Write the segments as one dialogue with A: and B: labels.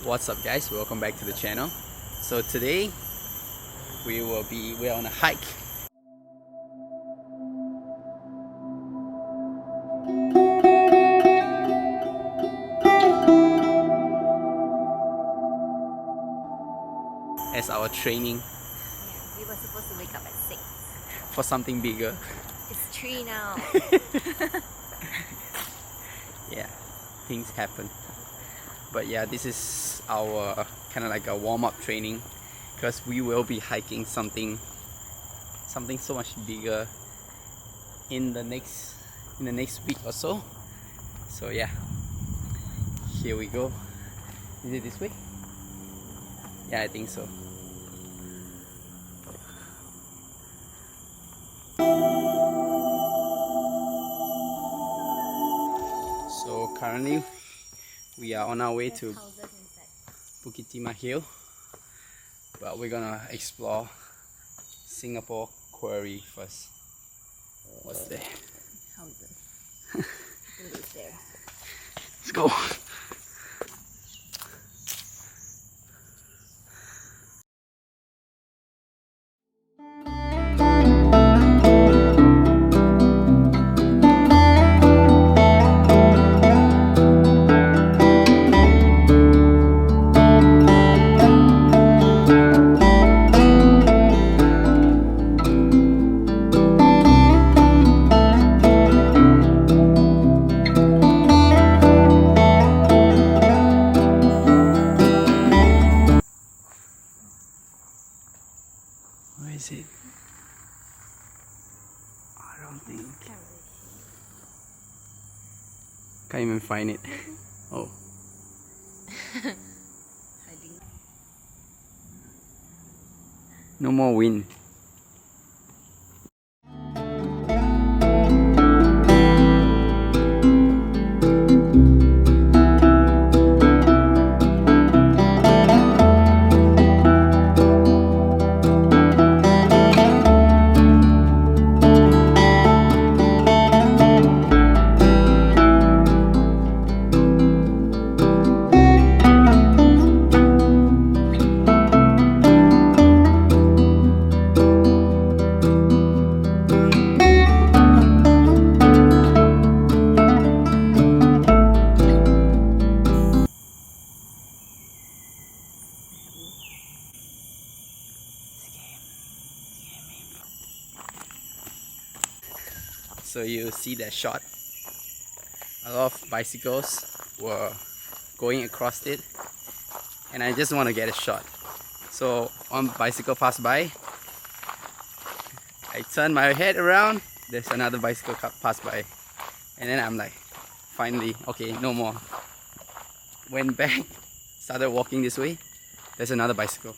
A: What's up guys, welcome back to the channel. So today we're on a hike. As our training.
B: Yeah, we were supposed to wake up at 6.
A: For something bigger.
B: It's 3 now.
A: Yeah, things happen. But yeah, this is our kind of like a warm-up training because we will be hiking something so much bigger in the next week or so. So yeah, here we go. Is it this way? Yeah, I think so. So currently we are on our way to Bukit Timah Hill, but we're gonna explore Singapore Quarry first. What's there?
B: Houses. I think it's there.
A: Let's go. Where is it? I don't think. Can't even find it. Oh. No more wind. So you see that shot. A lot of bicycles were going across it, and I just want to get a shot. So one bicycle passed by. I turn my head around. There's another bicycle passed by, and then I'm like, finally, okay, no more. Went back, started walking this way. There's another bicycle.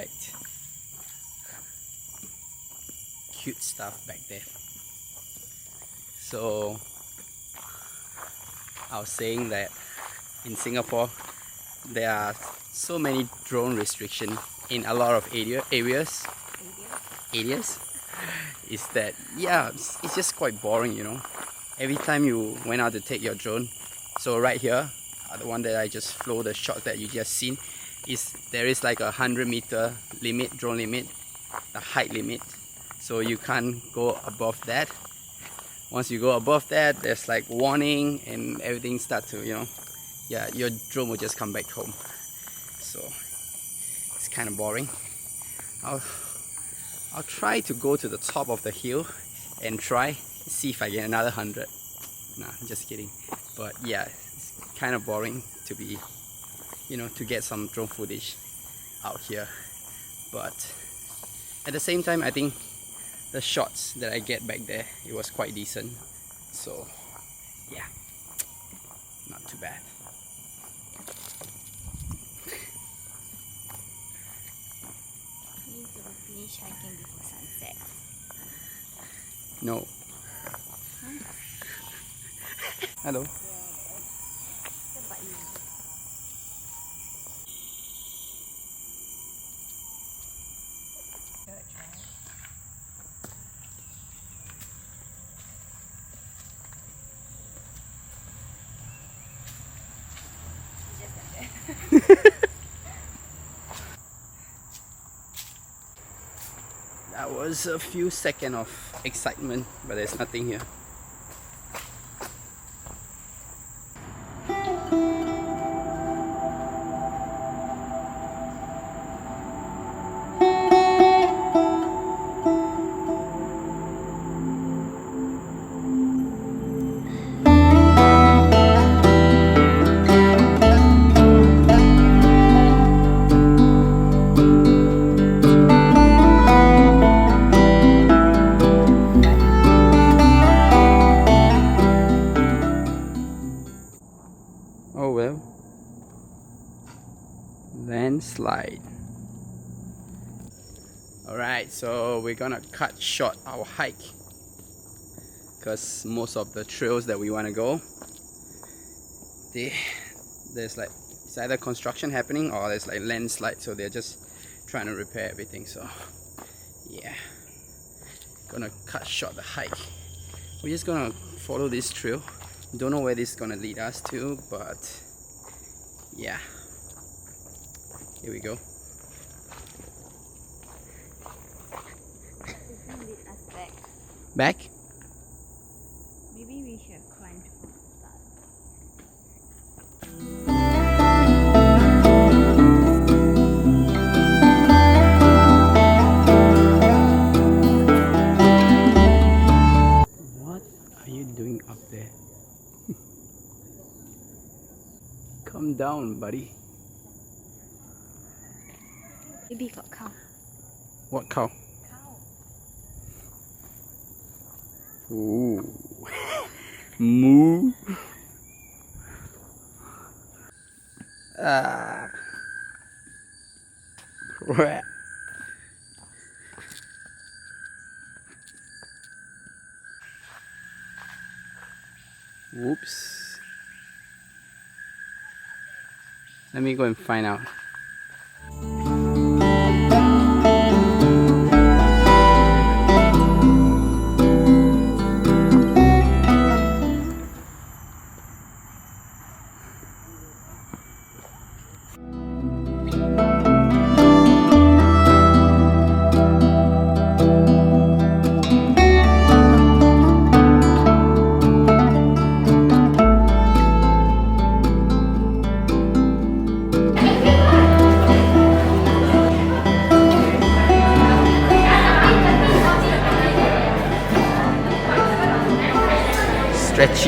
A: quite cute stuff back there. So I was saying that in Singapore there are so many drone restrictions in a lot of areas. Is that, yeah, it's just quite boring, you know. Every time you went out to take your drone, so right here, the one that I just flew, the shot that you just seen, there is like a 100-meter limit, drone limit, the height limit, so you can't go above that. Once you go above that, there's like warning and everything starts to, you know, yeah, your drone will just come back home. So it's kind of boring. I'll try to go to the top of the hill and see if I get another 100. Nah, just kidding. But yeah, it's kind of boring to be, you know, to get some drone footage out here. But at the same time, I think the shots that I get back there, it was quite decent. So yeah, not too bad.
B: We need to finish hiking before sunset.
A: No. Hello. That was a few seconds of excitement, but there's nothing here. Oh well. Landslide. Alright, so we're gonna cut short our hike because most of the trails that we want to go, there's like, it's either construction happening or there's like landslide, so they're just trying to repair everything. So yeah, gonna cut short the hike. We're just gonna follow this trail. Don't know where this is gonna lead us to, but yeah, here we go.
B: It's gonna lead us back.
A: Back?
B: Maybe we should have climbed from the start.
A: What are you doing up there? Come down, buddy.
B: Maybe got cow.
A: What cow?
B: Cow.
A: Ooh. Moo. Ah. Crap. Whoops. Let me go and find out.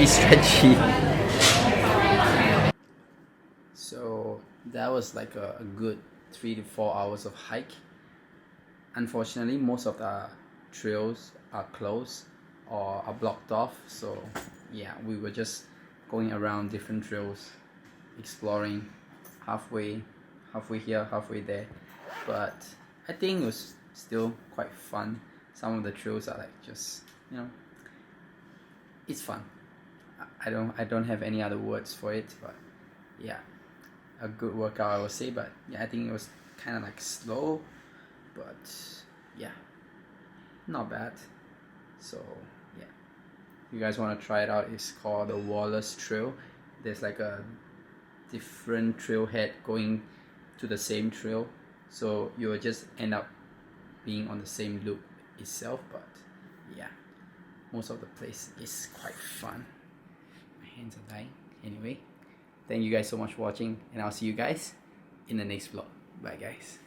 A: Stretchy. So that was like a good 3 to 4 hours of hike. Unfortunately, most of the trails are closed or are blocked off. So yeah, we were just going around different trails, exploring halfway here, halfway there. But I think it was still quite fun. Some of the trails are like just, you know, it's fun. I don't have any other words for it, but yeah, a good workout I would say. But yeah, I think it was kind of like slow, but yeah, not bad. So yeah, if you guys want to try it out, it's called the Wallace Trail. There's like a different trailhead going to the same trail, so you will just end up being on the same loop itself. But yeah, most of the place is quite fun. My hands are dying. Anyway, thank you guys so much for watching, and I'll see you guys in the next vlog. Bye guys.